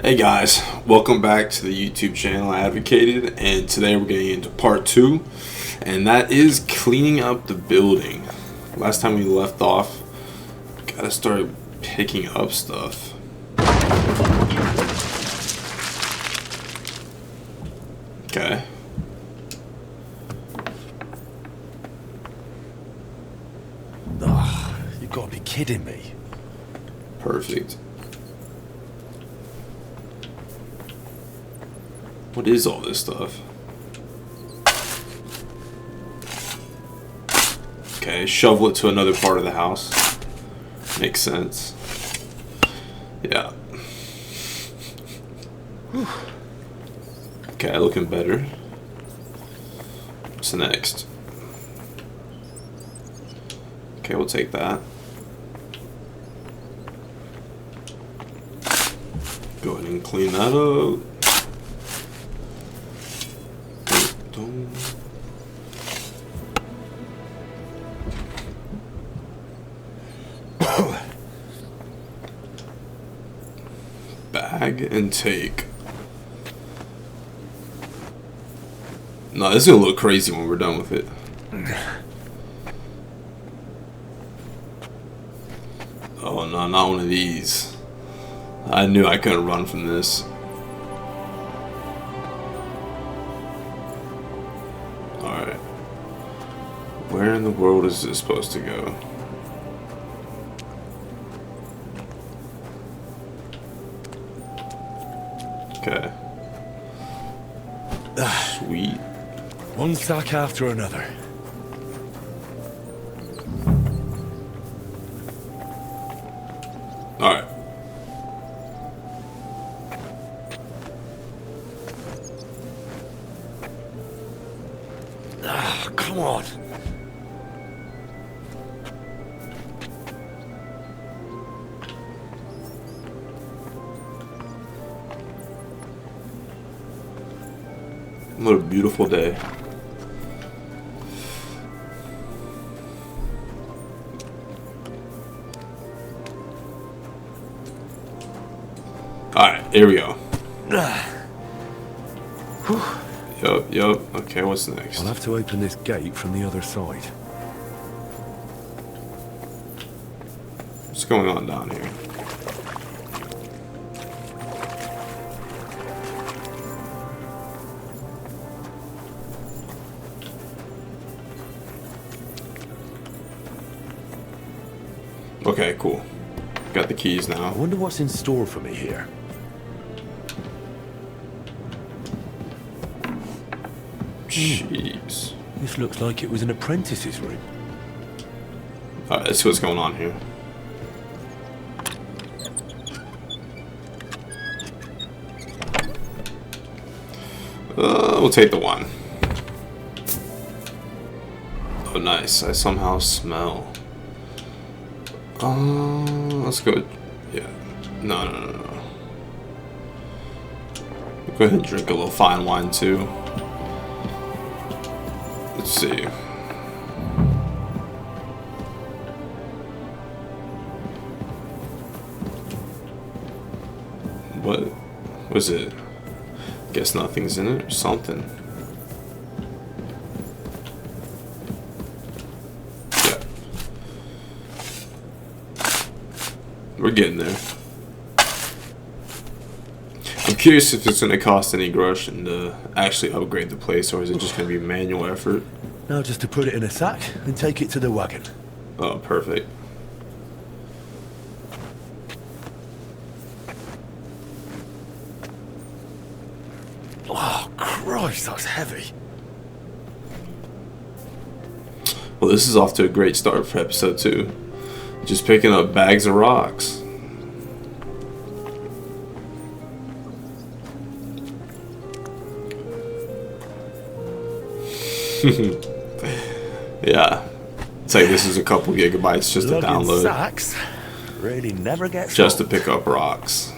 Hey guys, welcome back to the YouTube channel I advocated, and today we're getting into part 2, and that is cleaning up the building. Last time we left off, gotta start picking up stuff. Okay. Oh, you've got to be kidding me. Perfect. What is all this stuff? Okay, shovel it to another part of the house. Makes sense. Yeah. Okay, looking better. What's next? Okay, we'll take that. Go ahead and clean that up. Bag and take. No, this is gonna look crazy when we're done with it. Oh no, not one of these. I knew I couldn't run from this. Alright. Where in the world is this supposed to go? Okay. Sweet. One sack after another. Alright. Ah, come on. What a beautiful day. Alright, here we go. Yup. Okay, what's next? I'll have to open this gate from the other side. What's going on down here? Okay, cool. Got the keys I now. wonder what's in store for me here. Jeez. This looks like it was an apprentice's room. Alright, let's see what's going on here. We'll take the one. Oh, nice. I somehow smell. Let's go. Yeah. No. Go ahead and drink a little fine wine too. Let's see. What was it? Guess nothing's in it or something. Yeah. We're getting there. I'm curious if it's going to cost any groschen to actually upgrade the place, or is it just going to be manual effort? Now just to put it in a sack and take it to the wagon. Oh, perfect. Oh, Christ, that's heavy. Well, this is off to a great start for episode 2. Just picking up bags of rocks. Yeah. It's like this is a couple gigabytes just to download. Sacks really never gets Just to old. pick up rocks.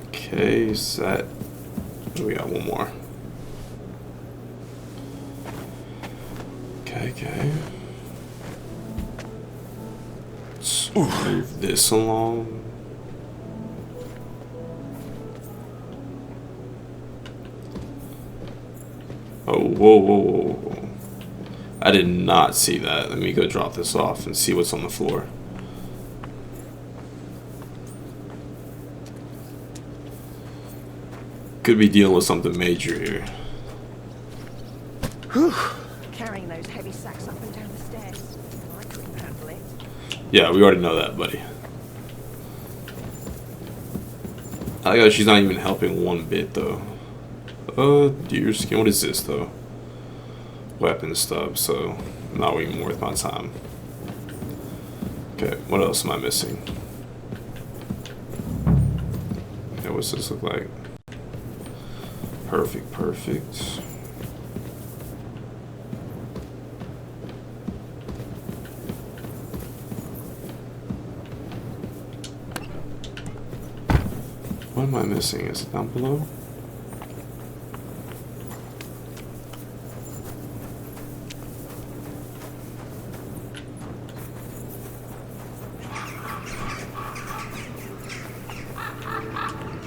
Okay, set. We got one more. Okay. Move this along. Oh, whoa, whoa, whoa, whoa. I did not see that. Let me go drop this off and see what's on the floor. Could be dealing with something major here. Whew. Carrying those heavy sacks up and down the stairs. I couldn't handle it. Yeah, we already know that, buddy. I like how she's not even helping one bit, though. Deer skin. What is this, though? Weapon stub, so not even worth my time. Okay, what else am I missing? Yeah, what's this look like? Perfect, perfect. What am I missing? Is it down below?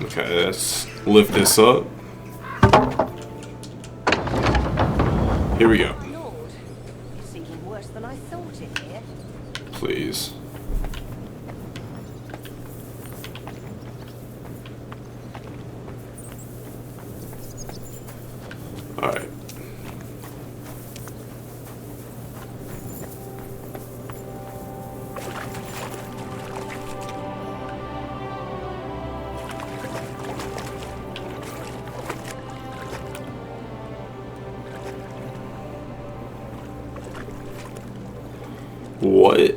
Okay, let's lift this up. Here we go. Lord, it's even worse than I thought in here. Please. Alright. What?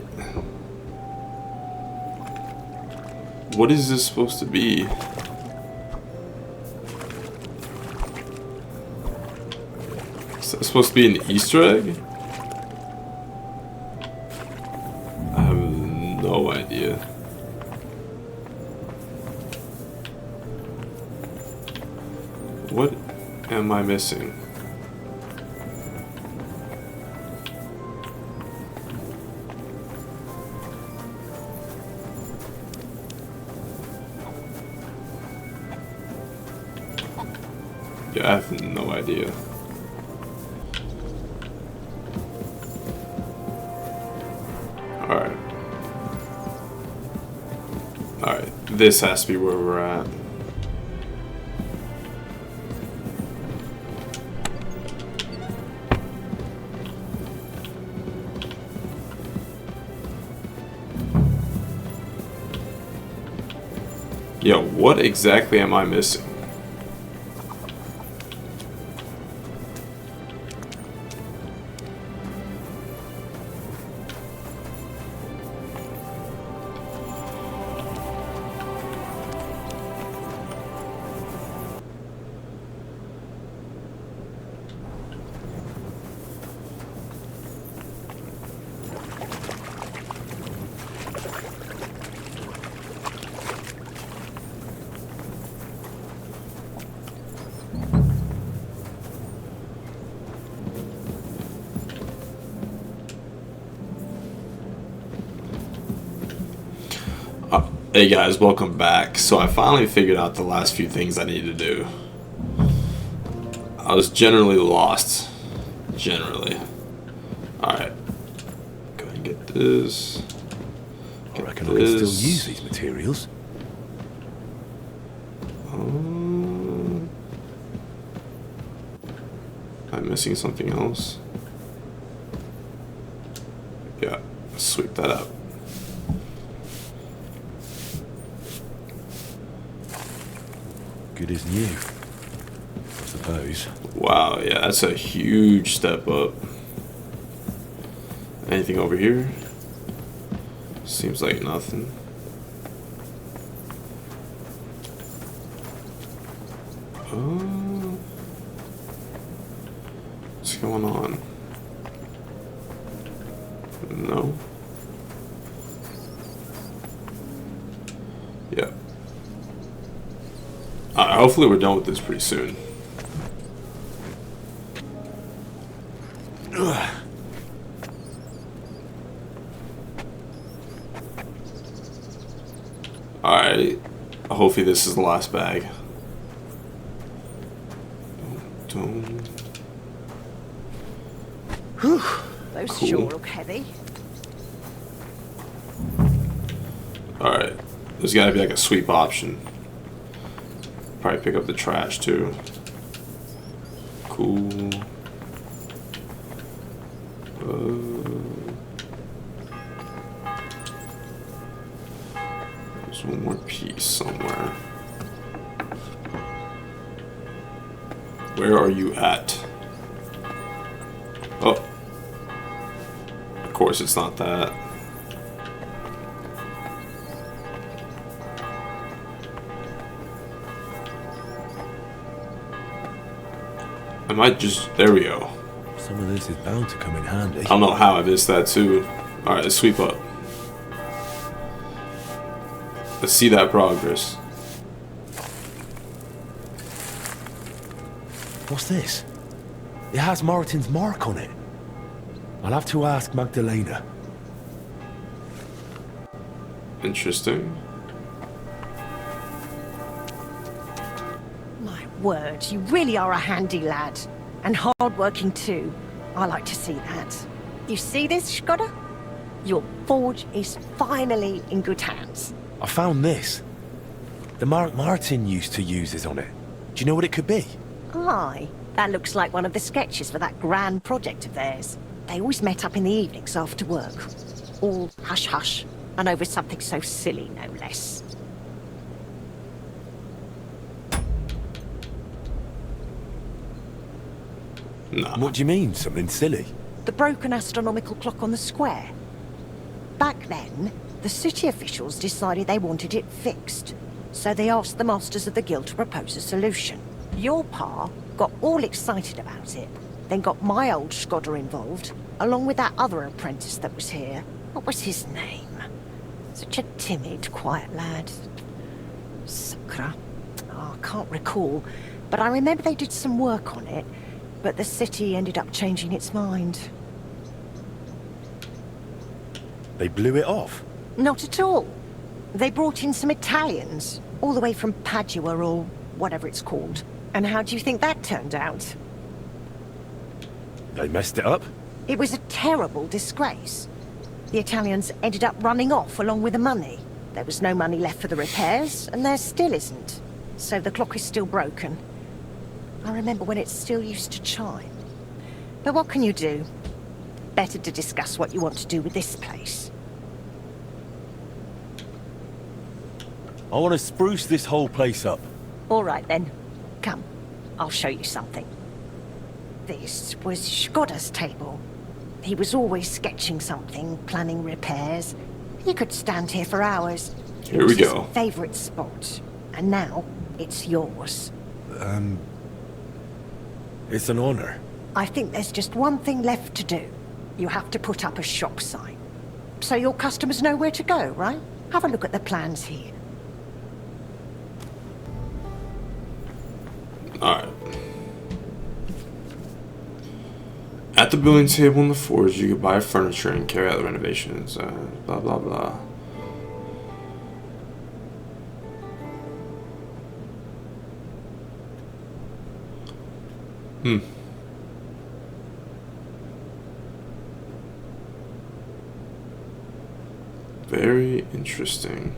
What is this supposed to be? Is that supposed to be an Easter egg? I have no idea. What am I missing? Yeah, I have no idea. Alright. Alright, this has to be where we're at. Yo, what exactly am I missing? Hey guys, welcome back. So I finally figured out the last few things I need to do. I was generally lost. Generally. Alright. Go ahead and get this. I reckon I can still use these materials. Am I missing something else? Yeah, sweep that up. Good as new, I suppose. Wow, yeah, that's a huge step up. Anything over here? Seems like nothing. What's going on? No. Yeah. Hopefully we're done with this pretty soon. Alright. Hopefully this is the last bag. Those Cool. sure look heavy. Alright. There's gotta be like a sweep option. Probably pick up the trash too. Cool. There's one more piece somewhere. Where are you at? Oh. Of course it's not that. I might just... There we go. Some of this is bound to come in handy. I don't know how I missed that too. Alright, let's sweep up. Let's see that progress. What's this? It has Moreton's mark on it. I'll have to ask Magdalena. Interesting. My word, you really are a handy lad. And hard-working too. I like to see that. You see this, Skoda? Your forge is finally in good hands. I found this. The mark Martin used to use is on it. Do you know what it could be? Aye, that looks like one of the sketches for that grand project of theirs. They always met up in the evenings after work. All hush-hush, and over something so silly, no less. Nah. What do you mean, something silly? The broken astronomical clock on the square. Back then, the city officials decided they wanted it fixed. So they asked the masters of the guild to propose a solution. Your pa got all excited about it, then got my old Skoda involved, along with that other apprentice that was here. What was his name? Such a timid, quiet lad. Sakura? Oh, I can't recall, but I remember they did some work on it, but the city ended up changing its mind. They blew it off. Not at all. They brought in some Italians, all the way from Padua or whatever it's called. And how do you think that turned out? They messed it up? It was a terrible disgrace. The Italians ended up running off along with the money. There was no money left for the repairs, and there still isn't. So the clock is still broken. I remember when it still used to chime. But what can you do? Better to discuss what you want to do with this place. I want to spruce this whole place up. All right then. Come, I'll show you something. This was Skoda's table. He was always sketching something, planning repairs. He could stand here for hours. Here we go. It was his favorite spot. And now, it's yours. It's an honor. I think there's just one thing left to do. You have to put up a shop sign. So your customers know where to go, right? Have a look at the plans here. Alright. At the building table in the forge, you could buy furniture and carry out the renovations. Blah, blah, blah. Very interesting.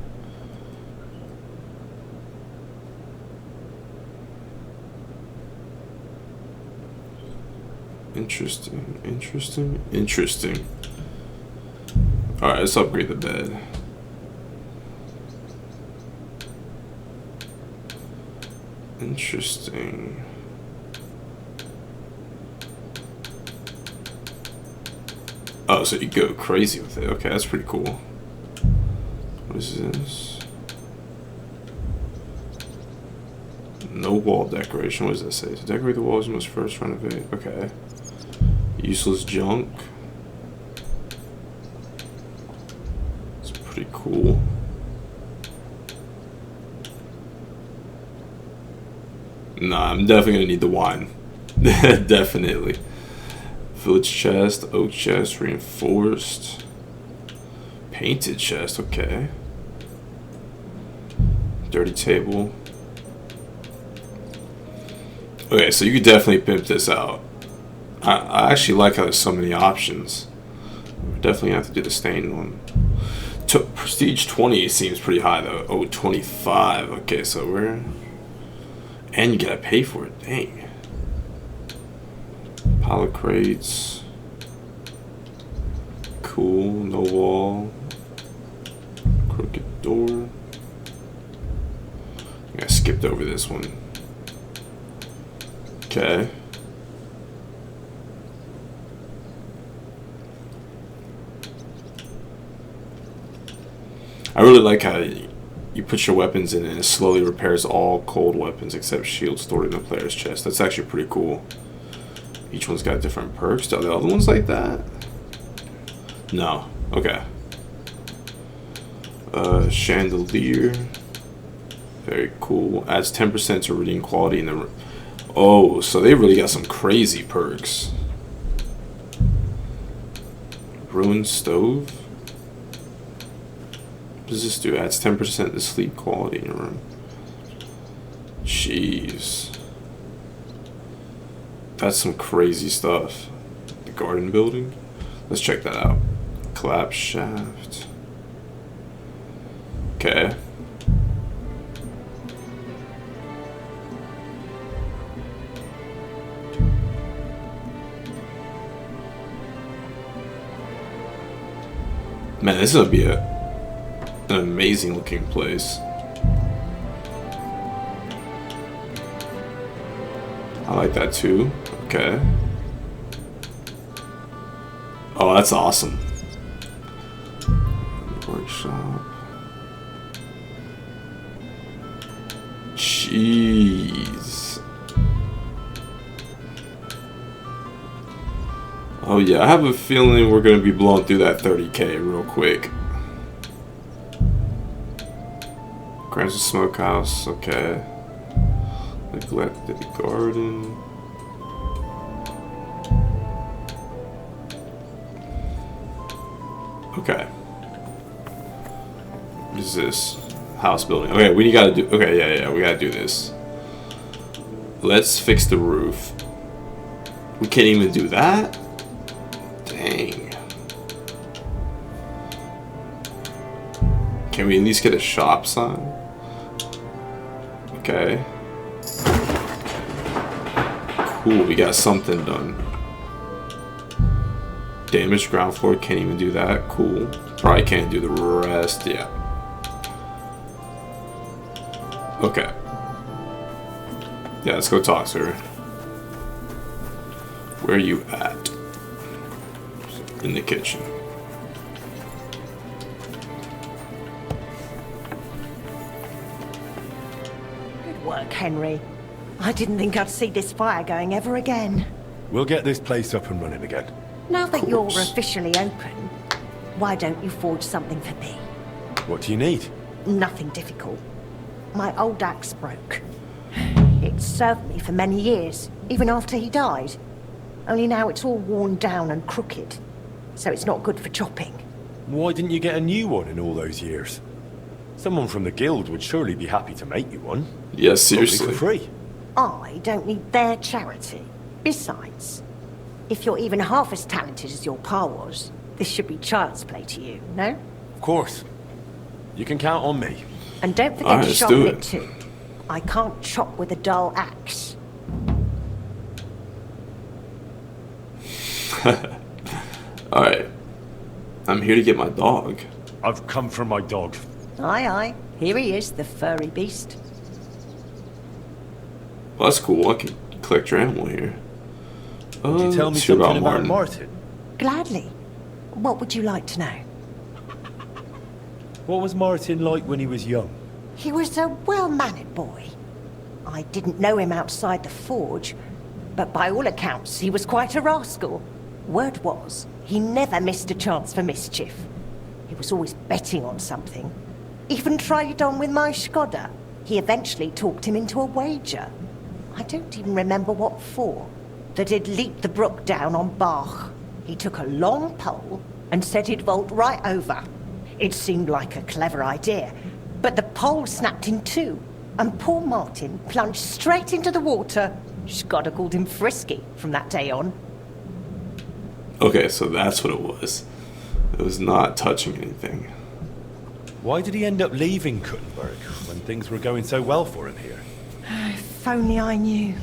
Interesting. Alright, let's upgrade the bed. Interesting. Oh, so you go crazy with it. Okay, that's pretty cool. What is this? No wall decoration. What does that say? To decorate the walls, you must first renovate. Okay. Useless junk. It's pretty cool. Nah, I'm definitely gonna need the wine. Definitely. Village chest, oak chest, reinforced. Painted chest, okay. Dirty table. Okay, so you could definitely pimp this out. I actually like how there's so many options. We're definitely gonna have to do the stained one. Prestige 20 seems pretty high though. Oh, 25. Okay, so we're... And you gotta pay for it. Dang. Pile of crates. Cool. No wall. Crooked door. I skipped over this one. Okay. I really like how you put your weapons in and it slowly repairs all cold weapons except shields stored in the player's chest. That's actually pretty cool. Each one's got different perks. Are the other ones like that? No. Okay. Chandelier. Very cool. Adds 10% to reading quality in the... Oh, so they really got some crazy perks. Ruined stove. What does this do? Adds 10% to sleep quality in your room. Jeez. That's some crazy stuff. The garden building. Let's check that out. Collapse shaft. Okay. Man, this is gonna be an amazing looking place. I like that too. Okay. Oh, that's awesome. Workshop. Jeez. Oh yeah, I have a feeling we're gonna be blowing through that 30K real quick. Grants a smokehouse, okay. Neglected garden. Okay. What is this? House building. Okay, we gotta do. Okay, yeah, we gotta do this. Let's fix the roof. We can't even do that? Dang. Can we at least get a shop sign? Okay. Cool, we got something done. Damaged ground floor, can't even do that. Cool. Probably can't do the rest, yeah. Okay. Yeah, let's go talk, sir. Where are you at? In the kitchen. Good work, Henry. I didn't think I'd see this fire going ever again. We'll get this place up and running again. Now that you're officially open, why don't you forge something for me? What do you need? Nothing difficult. My old axe broke. It served me for many years, even after he died. Only now it's all worn down and crooked, so it's not good for chopping. Why didn't you get a new one in all those years? Someone from the guild would surely be happy to make you one. Yes, seriously. Probably for free. I don't need their charity. Besides, if you're even half as talented as your pa was, this should be child's play to you, no? Of course. You can count on me. And don't forget Alright, to let's sharpen do it it. too. I can't chop with a dull axe. Alright. I'm here to get my dog. I've come for my dog. Aye, aye. Here he is, the furry beast. Well, that's cool. I can collect your animal here. Could you tell me let's hear something about Martin. Martin? Gladly. What would you like to know? What was Martin like when he was young? He was a well-mannered boy. I didn't know him outside the forge, but by all accounts, he was quite a rascal. Word was, he never missed a chance for mischief. He was always betting on something. Even tried it on with my Skoda. He eventually talked him into a wager. I don't even remember what for. That he'd leap the brook down on Bach. He took a long pole and said he'd vault right over. It seemed like a clever idea, But the pole snapped in two, and poor Martin plunged straight into the water. Skoda called him Frisky from that day on. Okay, so that's what it was. It was not touching anything. Why did he end up leaving Kuttenberg when things were going so well for him here? If only I knew.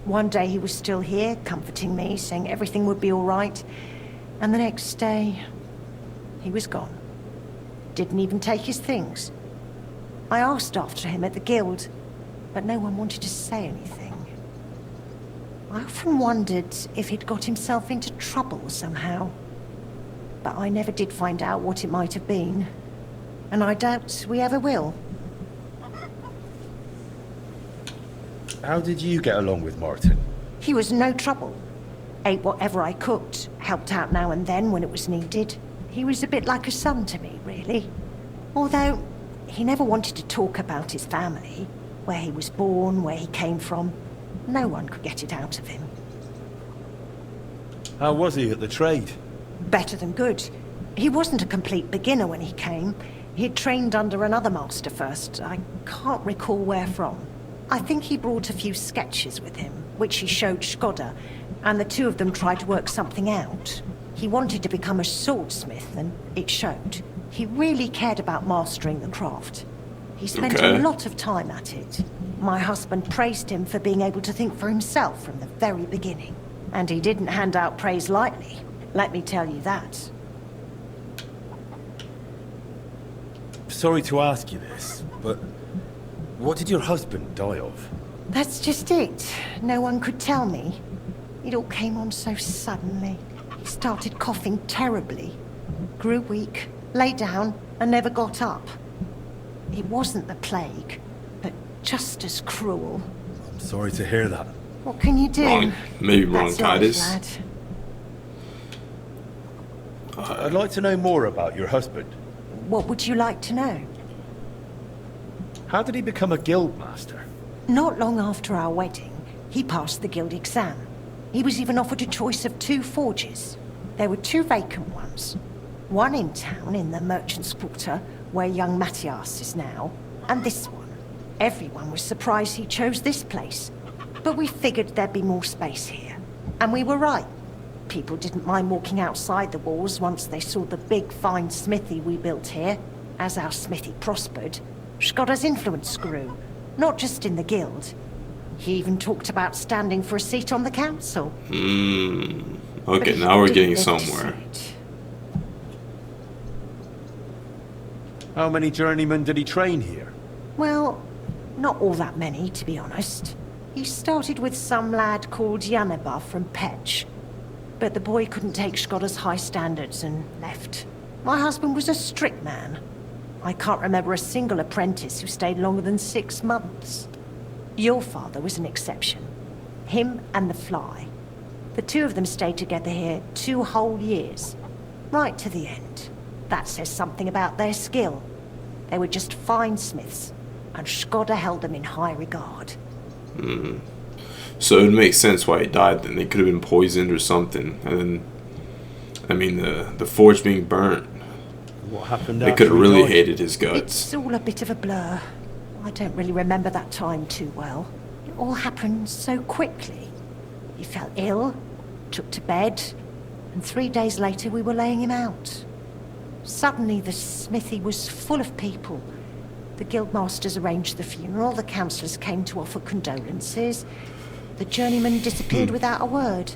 One day he was still here, comforting me, saying everything would be all right. And the next day, he was gone. Didn't even take his things. I asked after him at the guild, but no one wanted to say anything. I often wondered if he'd got himself into trouble somehow. But I never did find out what it might have been. And I doubt we ever will. How did you get along with Martin? He was no trouble. Ate whatever I cooked, helped out now and then when it was needed. He was a bit like a son to me, really. Although, he never wanted to talk about his family, where he was born, where he came from. No one could get it out of him. How was he at the trade? Better than good. He wasn't a complete beginner when he came. He'd trained under another master first. I can't recall where from. I think he brought a few sketches with him, which he showed Skoda, and the two of them tried to work something out. He wanted to become a swordsmith, and it showed. He really cared about mastering the craft. He spent a lot of time at it. My husband praised him for being able to think for himself from the very beginning. And he didn't hand out praise lightly, let me tell you that. Sorry to ask you this, but what did your husband die of? That's just it. No one could tell me. It all came on so suddenly. He started coughing terribly, grew weak, lay down, and never got up. It wasn't the plague, but just as cruel. I'm sorry to hear that. What can you do? Maybe That's bronchitis. life, lad. I'd like to know more about your husband. What would you like to know? How did he become a guild master? Not long after our wedding, he passed the guild exam. He was even offered a choice of 2 forges. There were 2 vacant ones. One in town in the Merchant's Quarter, where young Matthias is now, and this one. Everyone was surprised he chose this place. But we figured there'd be more space here. And we were right. People didn't mind walking outside the walls once they saw the big, fine smithy we built here. As our smithy prospered, Skoda's influence grew, not just in the guild. He even talked about standing for a seat on the council. Okay, now we're getting somewhere. How many journeymen did he train here? Well, not all that many, to be honest. He started with some lad called Yaneba from Petch. But the boy couldn't take Skoda's high standards and left. My husband was a strict man. I can't remember a single apprentice who stayed longer than 6 months. Your father was an exception. Him and the Fly. The 2 of them stayed together here 2 whole years. Right to the end. That says something about their skill. They were just fine smiths, and Skoda held them in high regard. So it makes sense why he died then. They could have been poisoned or something. And then, I mean, the forge being burnt. What happened They after could have he really died? hated his guts. It's all a bit of a blur. I don't really remember that time too well. It all happened so quickly. He fell ill, took to bed, and 3 days later we were laying him out. Suddenly the smithy was full of people. The guildmasters arranged the funeral, the councillors came to offer condolences. The journeyman disappeared without a word.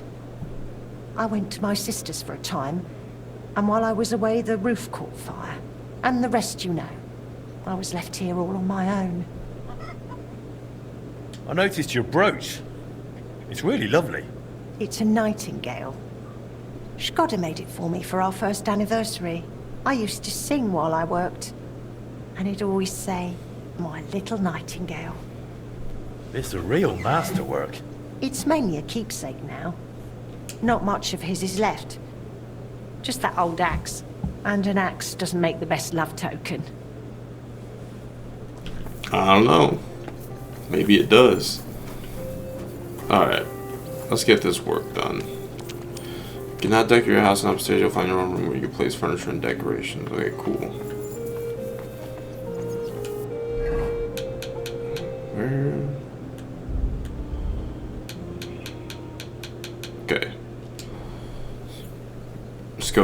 I went to my sister's for a time, and while I was away the roof caught fire. And the rest you know. I was left here all on my own. I noticed your brooch. It's really lovely. It's a nightingale. Skoda made it for me for our first anniversary. I used to sing while I worked. And he'd always say, "My little nightingale." It's a real masterwork. It's mainly a keepsake now. Not much of his is left. Just that old axe. And an axe doesn't make the best love token. I don't know. Maybe it does. Alright. Let's get this work done. You cannot decorate your house, and upstairs you'll find your own room where you can place furniture and decorations. Okay, cool.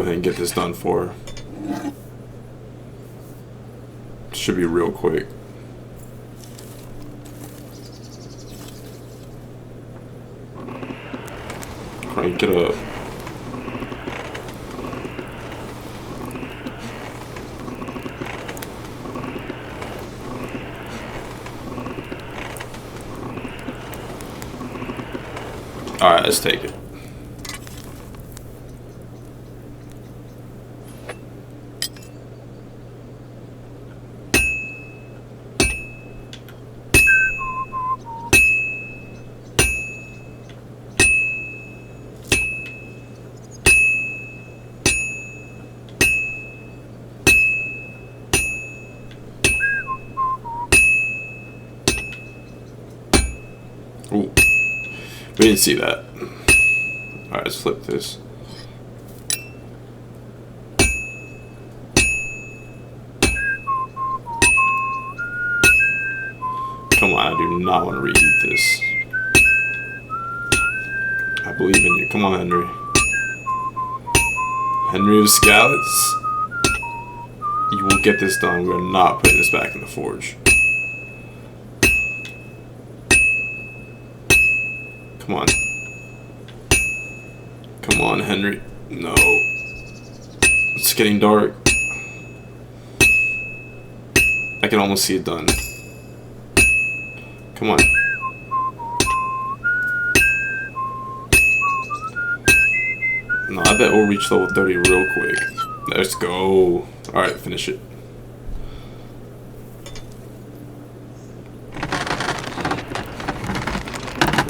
go ahead and get this done for her. Should be real quick. Crank it up. Alright, let's take it. Ooh. We didn't see that. Alright, let's flip this. Come on, I do not want to reheat this. I believe in you. Come on, Henry. Henry of Scallots. You will get this done. We're not putting this back in the forge. Come on. Come on, Henry. No. It's getting dark. I can almost see it done. Come on. No, I bet we'll reach level 30 real quick. Let's go. Alright, finish it.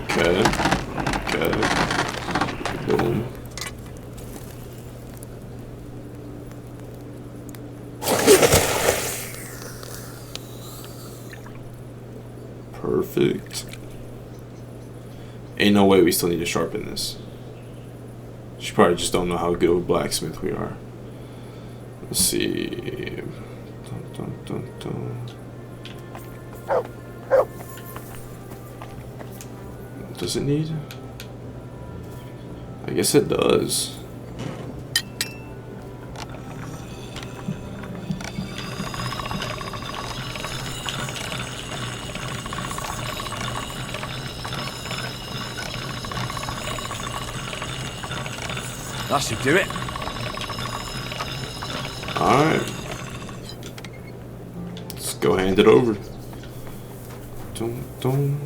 Okay. Okay. Boom. Perfect. Ain't no way we still need to sharpen this. She probably just don't know how good of a blacksmith we are. Let's see. Dun, dun, dun, dun. Does it need? I guess it does. That should do it. Alright. Let's go hand it over. Dun, dun.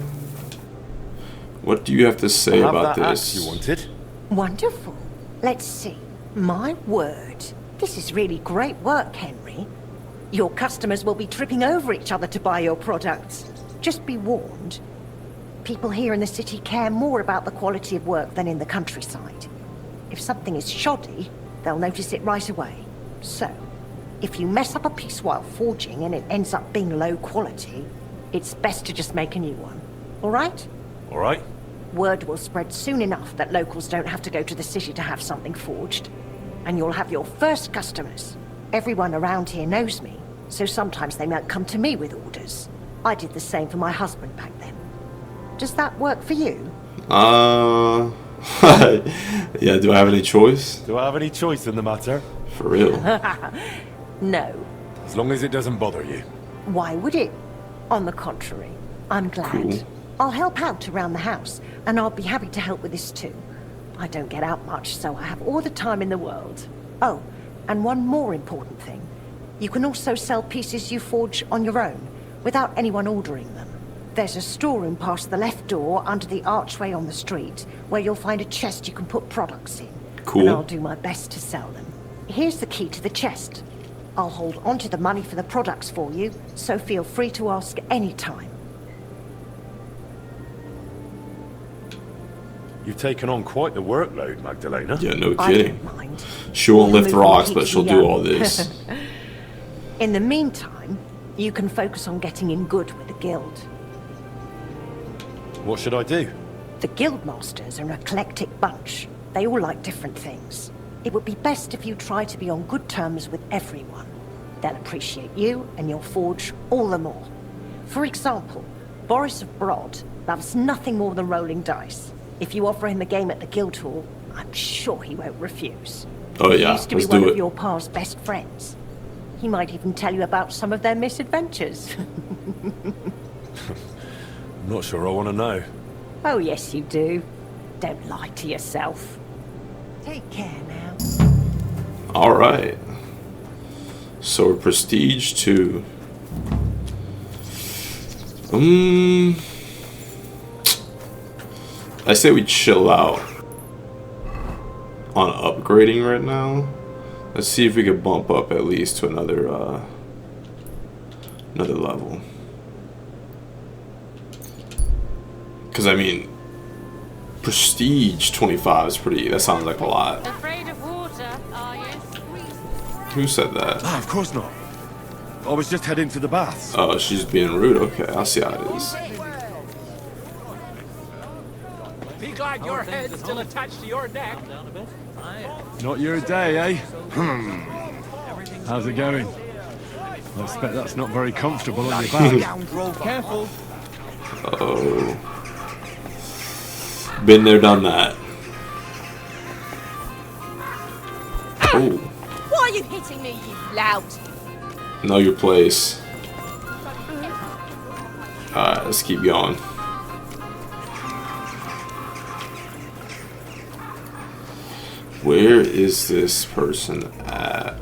What do you have to say about that this? axe you wanted? Wonderful. Let's see. My word. This is really great work, Henry. Your customers will be tripping over each other to buy your products. Just be warned. People here in the city care more about the quality of work than in the countryside. If something is shoddy, they'll notice it right away. So, if you mess up a piece while forging and it ends up being low quality, it's best to just make a new one. All right? All right. Word will spread soon enough that locals don't have to go to the city to have something forged. And you'll have your first customers. Everyone around here knows me, so sometimes they might come to me with orders. I did the same for my husband back then. Does that work for you? Yeah, do I have any choice? Do I have any choice in the matter? For real. No. As long as it doesn't bother you. Why would it? On the contrary, I'm glad. Cool. I'll help out around the house, and I'll be happy to help with this too. I don't get out much, so I have all the time in the world. Oh, and one more important thing. You can also sell pieces you forge on your own, without anyone ordering them. There's a storeroom past the left door under the archway on the street, where you'll find a chest you can put products in. Cool. And I'll do my best to sell them. Here's the key to the chest. I'll hold onto the money for the products for you, so feel free to ask any time. You've taken on quite the workload, Magdalena. Yeah, no I kidding. don't mind. She won't lift Moving rocks, but keeps she'll me do young. all this. In the meantime, you can focus on getting in good with the guild. What should I do? The guild masters are an eclectic bunch. They all like different things. It would be best if you try to be on good terms with everyone. They'll appreciate you, and you'll forge all the more. For example, Boris of Brod loves nothing more than rolling dice. If you offer him a game at the guild hall, I'm sure he won't refuse. Oh He yeah, used to let's be one do of it. your pa's best friends. He might even tell you about some of their misadventures. I'm not sure I want to know. Oh, yes, you do. Don't lie to yourself. Take care now. All right. So we're prestige 2. I say we chill out on upgrading right now. Let's see if we could bump up at least to another level. Because I mean, prestige 25 is pretty. That sounds like a lot. Afraid of water, are you? Who said that? Ah, of course not. I was just heading to the baths. Oh, she's being rude. Okay, I'll see how it is. Be glad your head's still attached to your neck. Not your day, eh? How's it going? I expect that's not very comfortable on your back. Careful. Oh. Been there, done that. Oh. Why are you hitting me, you lout? Know your place. Alright, let's keep going. Where is this person at?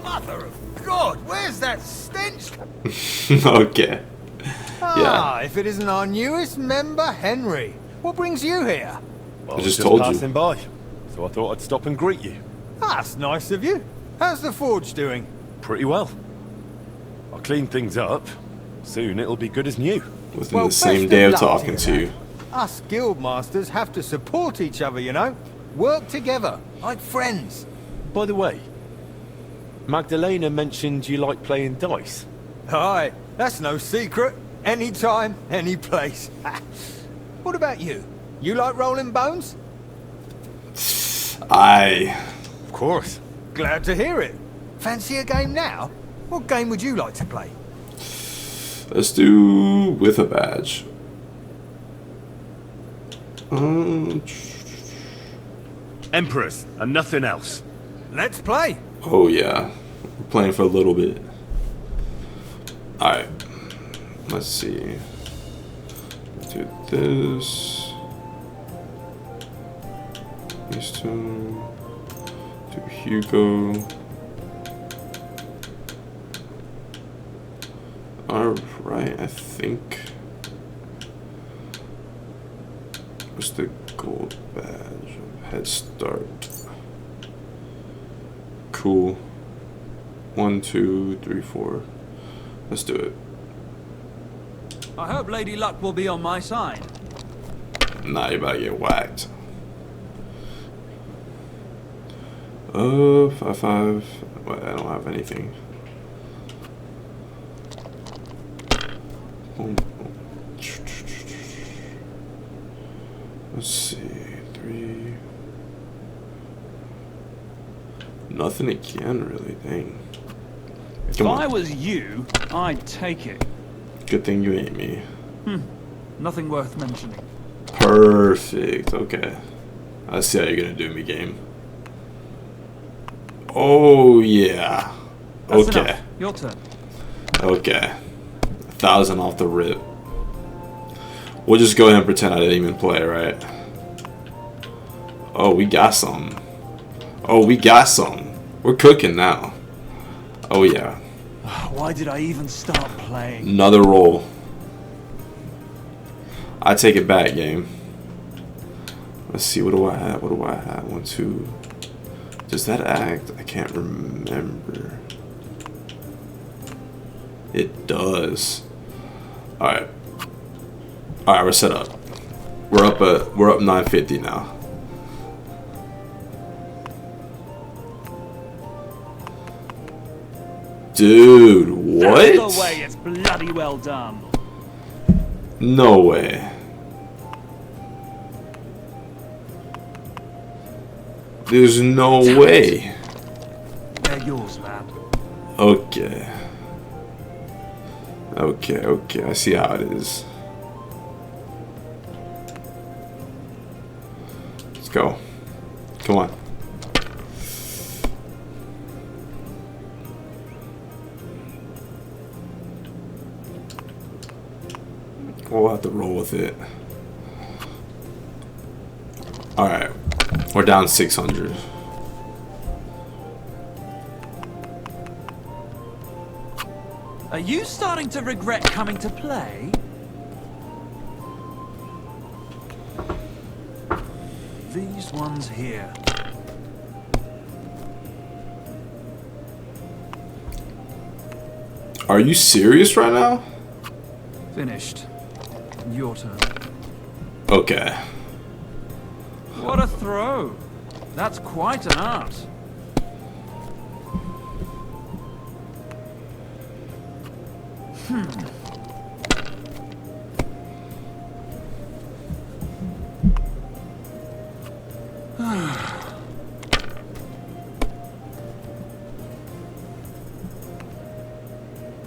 Mother of God, where's that stench? Okay. Ah, if it isn't our newest member, Henry. What brings you here? Well, I was just told you. passing by, so I thought I'd stop and greet you. That's nice of you. How's the forge doing? Pretty well. I'll clean things up. Soon it'll be good as new. Within Well, the same best day of of luck talking to to you, you. Us guild masters have to support each other, you know? Work together, like friends. By the way, Magdalena mentioned you like playing dice. Aye, that's no secret. Anytime, any place. What about you? You like rolling bones? Of course. Glad to hear it. Fancy a game now? What game would you like to play? Let's do with a badge. Emperors and nothing else. Let's play. Oh yeah, we're playing for a little bit. Alright, let's see. Do this. These two. Do Hugo. Alright, I think. What's the gold badge? Head start. Cool. 1, 2, 3, 4. Let's do it. I hope Lady Luck will be on my side. Nah, you about to get whacked. 5, 5. Well, I don't have anything. Boom, boom. Let's see. 3. Nothing again, really. Dang. If Come I on. was you, I'd take it. Good thing you ain't me. Nothing worth mentioning. Perfect. Okay. I see how you're gonna do me, game. Oh yeah. That's Okay. enough. Your turn. Okay. 1,000 off the rip. We'll just go ahead and pretend I didn't even play, right? Oh, we got some. Oh, we got some. We're cooking now. Oh yeah. Why did I even start playing? Another roll. I take it back, game. Let's see, what do I have? What do I have? 1, 2. Does that act? I can't remember. It does. Alright. Alright, we're set up. We're up 950 now. Dude, what? That's the way it's bloody well done. No way. There's no way. They're yours, man. Okay. Okay, I see how it is. go. Come on. We'll have to roll with it. Alright. We're down 600. Are you starting to regret coming to play? These ones here. Are you serious right now? Finished. Your turn. Okay. What a throw. That's quite an art.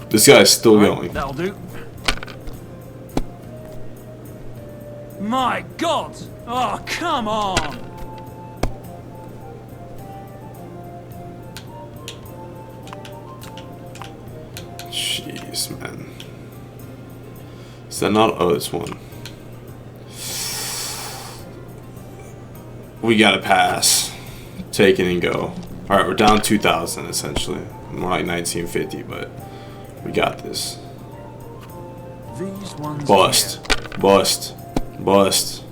This guy's still Right, going. that'll do. My God! Oh, come on! Jeez, man. Is that not? Oh, this one. We gotta pass. Take it and go. Alright, we're down 2,000 essentially. More like 1950, but we got this. These ones Bust. here. Bust. Bust.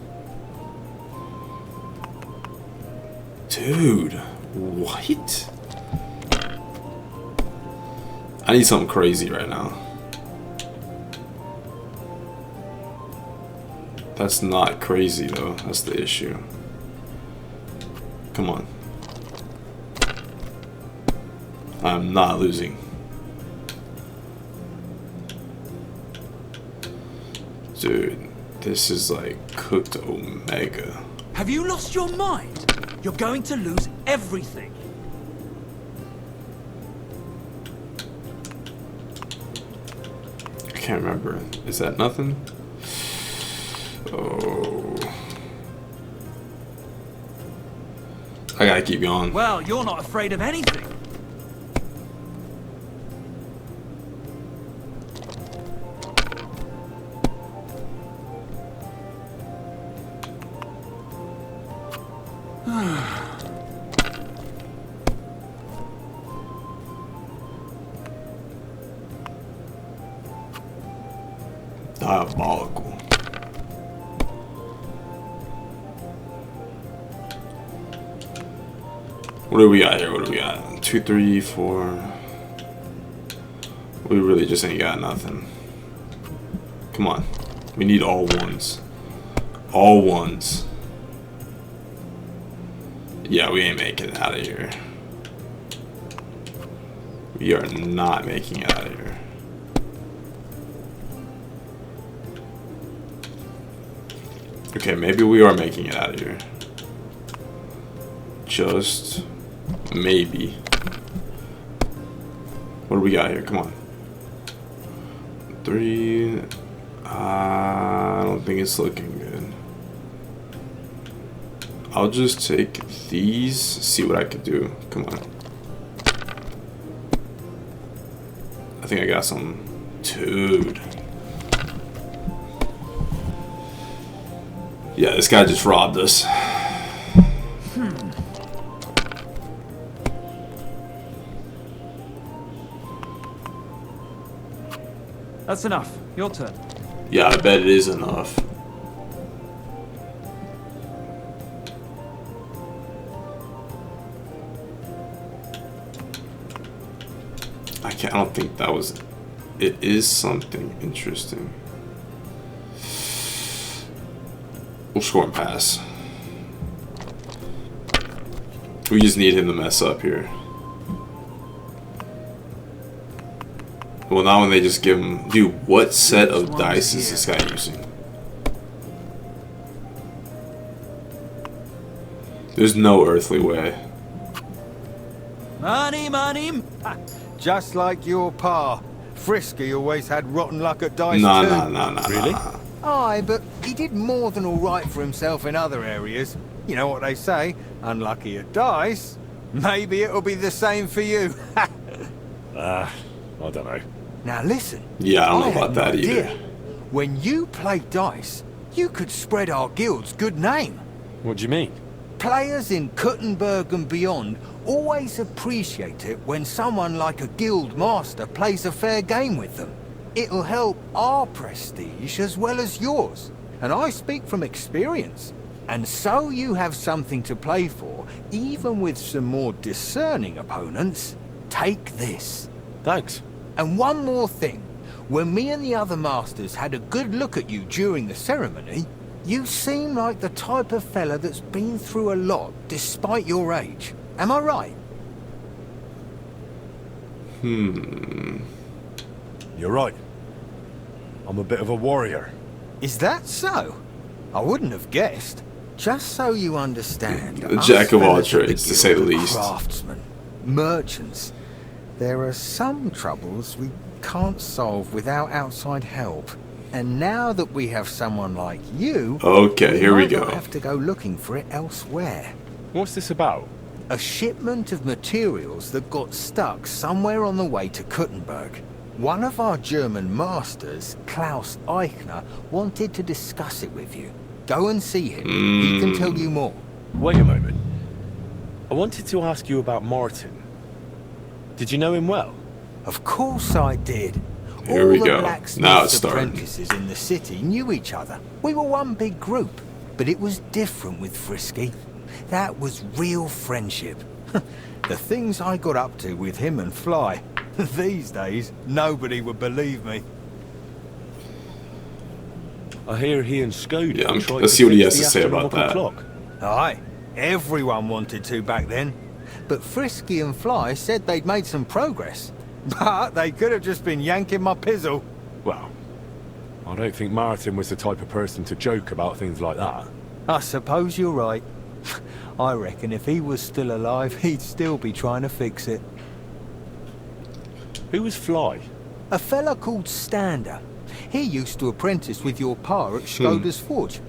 Dude. What? I need something crazy right now. That's not crazy though. That's the issue. Come on. I'm not losing. Dude, this is like cooked Omega. Have you lost your mind? You're going to lose everything. I can't remember. Is that nothing? Oh. I gotta keep going. Well, you're not afraid of anything. Diabolical. What do we got here? What do we got? 2, 3, 4. We really just ain't got nothing. Come on. We need all ones. All ones. Yeah, we ain't making it out of here. We are not making it out of here. Okay, maybe we are making it out of here. Just maybe. What do we got here? Come on. 3. I don't think it's looking good. I'll just take these, see what I can do. Come on. I think I got some. Dude. Yeah, this guy just robbed us. That's enough. Your turn. Yeah, I bet it is enough. I don't think that was. It is something interesting. We'll score and pass. We just need him to mess up here. Well, now when they just give him... Dude, what set of dice is this guy using? There's no earthly way. Money, money. Just like your pa. Frisky always had rotten luck at dice No. Really? Nah. Aye, but he did more than all right for himself in other areas. You know what they say, unlucky at dice. Maybe it'll be the same for you. I don't know. Now listen. Yeah, I don't know had about an that idea. either. When you play dice, you could spread our guild's good name. What do you mean? Players in Kuttenberg and beyond always appreciate it when someone like a guild master plays a fair game with them. It'll help our prestige as well as yours. And I speak from experience. And so you have something to play for, even with some more discerning opponents. Take this. Thanks. And one more thing. When me and the other masters had a good look at you during the ceremony, you seem like the type of fella that's been through a lot despite your age. Am I right? You're right. I'm a bit of a warrior. Is that so? I wouldn't have guessed. Just so you understand, A us jack of all fellas at trades, to say the guild are least. Craftsmen, merchants. There are some troubles we can't solve without outside help. And now that we have someone like you, Okay, here we might not go. have to go looking for it elsewhere. What's this about? A shipment of materials that got stuck somewhere on the way to Kuttenberg. One of our German masters, Klaus Eichner, wanted to discuss it with you. Go and see him. He can tell you more. Wait a moment. I wanted to ask you about Martin. Did you know him well? Of course I did. Here we All go. the Now blacksmiths' it's starting. apprentices in the city knew each other. We were one big group, but it was different with Frisky. That was real friendship. The things I got up to with him and Fly. These days, nobody would believe me. I hear he and Skoda Yeah, tried let's to see what he fix has the to say about astronomical that. clock. Aye, everyone wanted to back then. But Frisky and Fly said they'd made some progress. But they could have just been yanking my pizzle. Well, I don't think Martin was the type of person to joke about things like that. I suppose you're right. I reckon if he was still alive, he'd still be trying to fix it. Who was Fly? A fella called Stander. He used to apprentice with your pa at Skoda's Forge.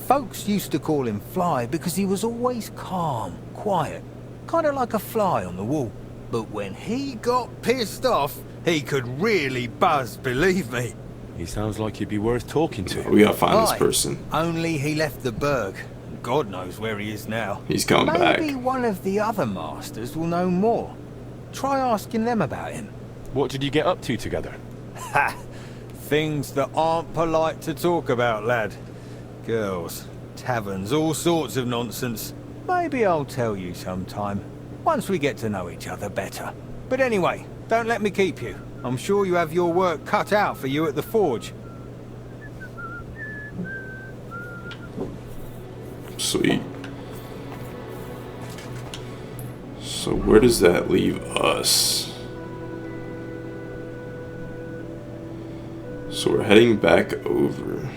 Folks used to call him Fly because he was always calm, quiet, kind of like a fly on the wall. But when he got pissed off, he could really buzz, believe me. He sounds like he'd be worth talking to. We gotta find this Aye, person. Only he left the Berg. God knows where he is now. He's coming back. Maybe one of the other masters will know more. Try asking them about him. What did you get up to together? Ha! Things that aren't polite to talk about, lad. Girls, taverns, all sorts of nonsense. Maybe I'll tell you sometime, once we get to know each other better. But anyway, don't let me keep you. I'm sure you have your work cut out for you at the forge. Sweet. So where does that leave us? So we're heading back over.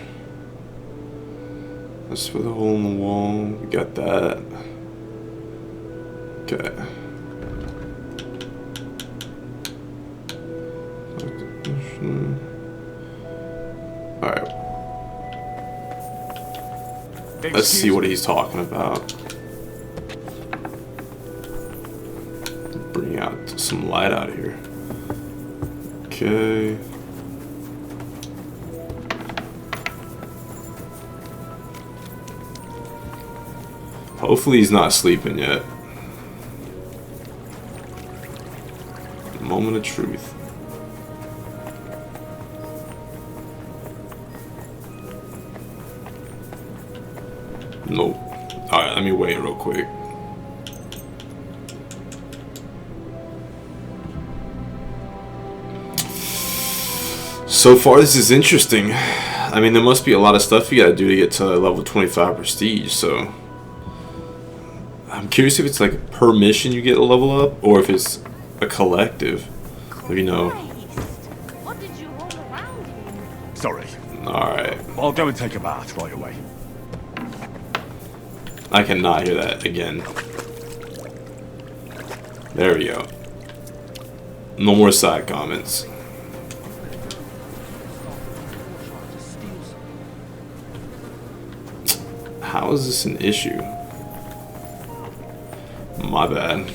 That's for the hole in the wall. We got that. Okay. Alright. Let's see what he's talking about. Bring out some light out of here. Okay. Hopefully he's not sleeping yet. Moment of truth. Nope. Alright, let me wait real quick. So far this is interesting. I mean, there must be a lot of stuff you gotta do to get to level 25 prestige, so I'm curious if it's like per mission you get a level up, or if it's a collective. You know. What did you roll around in? Sorry. Alright. I'll go and take a bath right away. I cannot hear that again. There we go. No more side comments. How is this an issue? My bad.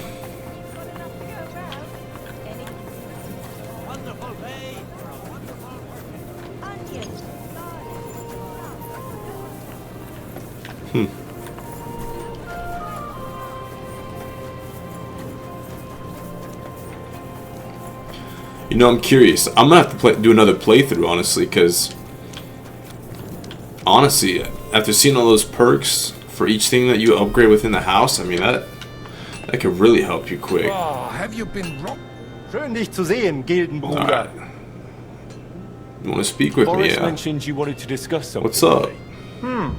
You know, I'm curious. I'm gonna have to do another playthrough, honestly, because honestly, after seeing all those perks for each thing that you upgrade within the house, I mean that could really help you quick. Oh, have you been wrong? Schön dich zu sehen, Gildenbruder. Alright. You want to speak with me? Boris Yeah. mentioned you wanted to discuss something. What's up? with me.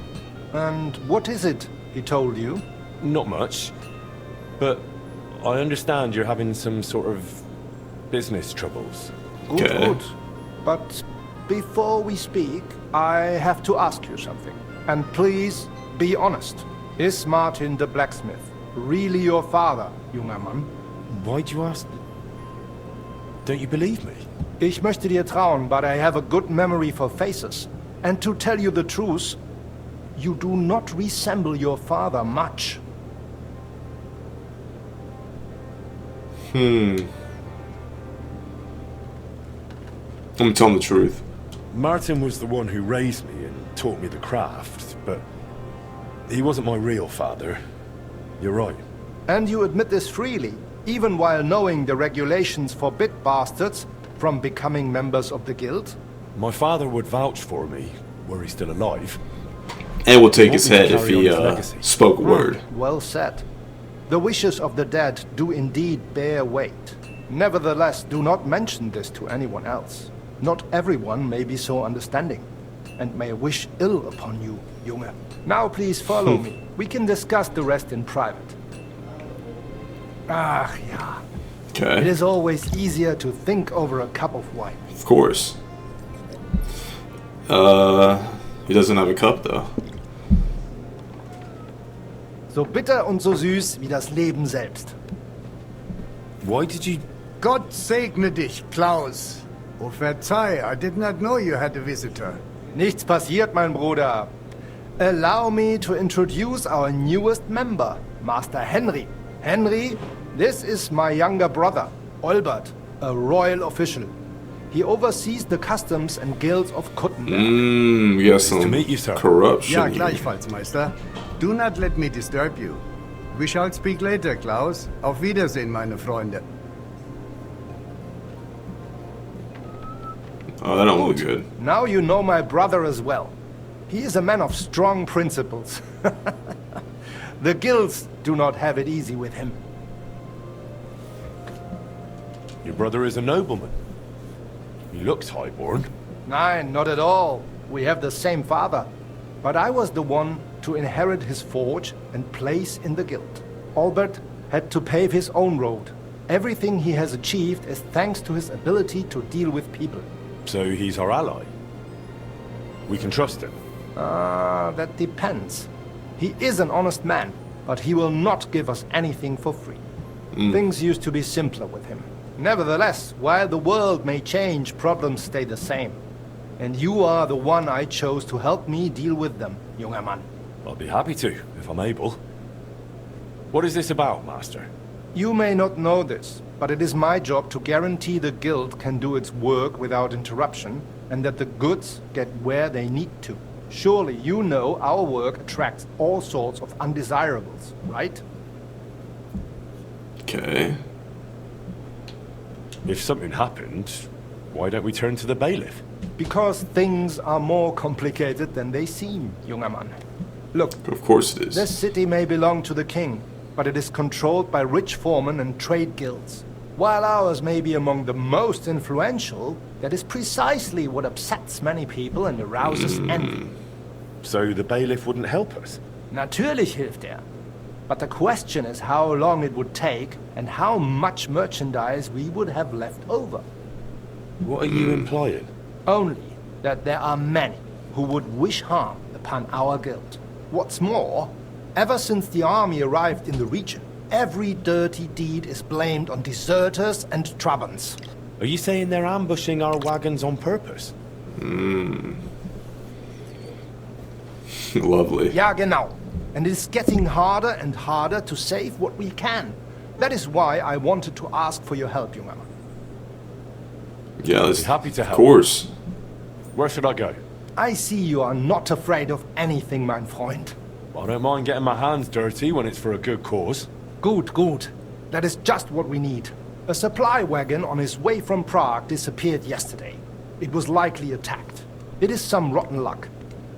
And what is it he told you? Not much, but I understand you're having some sort of business troubles. Good, Okay. good. But before we speak, I have to ask you something. And please, be honest. Is Martin the blacksmith really your father, junger Mann? Why'd you ask? Don't you believe me? Ich möchte dir trauen, but I have a good memory for faces. And to tell you the truth, you do not resemble your father much. I'm telling the truth. Martin was the one who raised me and taught me the craft, but he wasn't my real father. You're right. And you admit this freely, even while knowing the regulations forbid bastards from becoming members of the guild? My father would vouch for me, were he still alive. And we'll take his Won't head we if carry he on his legacy? spoke a word. Well said. The wishes of the dead do indeed bear weight. Nevertheless, do not mention this to anyone else. Not everyone may be so understanding, and may wish ill upon you, Junge. Now please follow me. We can discuss the rest in private. Ach ja. It Okay. is always easier to think over a cup of wine. Of course. He doesn't have a cup though. So bitter und so süß wie das Leben selbst. Why did you... Gott segne dich, Klaus. Oh, verzeih, I did not know you had a visitor. Nichts passiert, mein Bruder. Allow me to introduce our newest member, Master Henry. Henry, this is my younger brother, Olbert, a royal official. He oversees the customs and guilds of Kuttenberg. We got some to meet you, sir. corruption. Ja, here. gleichfalls, Meister. Do not let me disturb you. We shall speak later, Klaus. Auf Wiedersehen, meine Freunde. Oh, that don't look good. Now you know my brother as well. He is a man of strong principles. The guilds do not have it easy with him. Your brother is a nobleman. He looks highborn. Nein, not at all. We have the same father. But I was the one to inherit his forge and place in the guild. Albert had to pave his own road. Everything he has achieved is thanks to his ability to deal with people. So he's our ally. We can trust him. That depends. He is an honest man, but he will not give us anything for free. Things used to be simpler with him. Nevertheless, while the world may change, problems stay the same. And you are the one I chose to help me deal with them, junger Mann. I'll be happy to, if I'm able. What is this about, Master? You may not know this, but it is my job to guarantee the guild can do its work without interruption, and that the goods get where they need to. Surely you know our work attracts all sorts of undesirables, right? Okay. If something happened, why don't we turn to the bailiff? Because things are more complicated than they seem, junger Mann. Look, Of course it is. this city may belong to the king, but it is controlled by rich foremen and trade guilds. While ours may be among the most influential, that is precisely what upsets many people and arouses envy. So the bailiff wouldn't help us? Natürlich hilft er. But the question is how long it would take and how much merchandise we would have left over. What are you implying? Only that there are many who would wish harm upon our guild. What's more, ever since the army arrived in the region, every dirty deed is blamed on deserters and Trabants. Are you saying they're ambushing our wagons on purpose? Lovely. Ja, genau. And it is getting harder and harder to save what we can. That is why I wanted to ask for your help, junger Mann. Yeah, let's, Happy to of help. course. Where should I go? I see you are not afraid of anything, mein Freund. I don't mind getting my hands dirty when it's for a good cause. Good, good. That is just what we need. A supply wagon on his way from Prague disappeared yesterday. It was likely attacked. It is some rotten luck.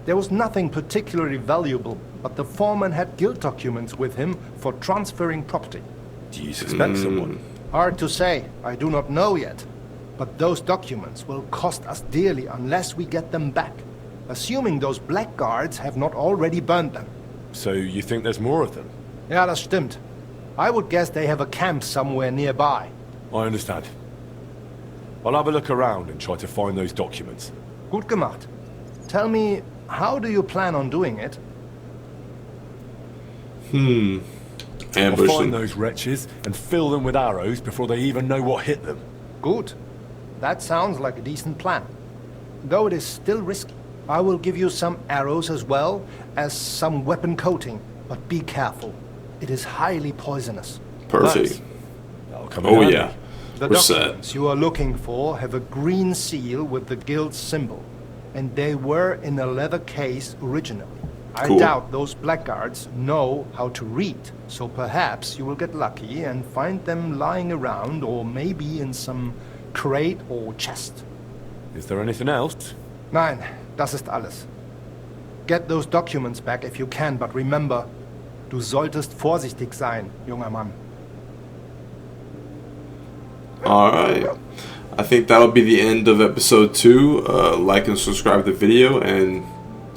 There was nothing particularly valuable, but the foreman had guild documents with him for transferring property. Do you suspect someone? Hard to say. I do not know yet. But those documents will cost us dearly unless we get them back. Assuming those blackguards have not already burned them. So you think there's more of them? Ja, das stimmt. I would guess they have a camp somewhere nearby. I understand. I'll have a look around and try to find those documents. Gut gemacht. Tell me, how do you plan on doing it? I'll Ambush find them. those wretches and fill them with arrows before they even know what hit them. Good. That sounds like a decent plan. Though it is still risky. I will give you some arrows as well as some weapon coating, but be careful. It is highly poisonous. Perfect. That'll come in Oh handy. yeah. The We're set. documents you are looking for have a green seal with the guild symbol, and they were in a leather case originally. I Cool. doubt those blackguards know how to read, so perhaps you will get lucky and find them lying around or maybe in some crate or chest. Is there anything else? Nein, das ist alles. Get those documents back if you can, but remember, du solltest vorsichtig sein, junger Mann. Alright. I think that'll be the end of episode 2. Like and subscribe to the video, and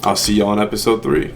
I'll see you on episode 3.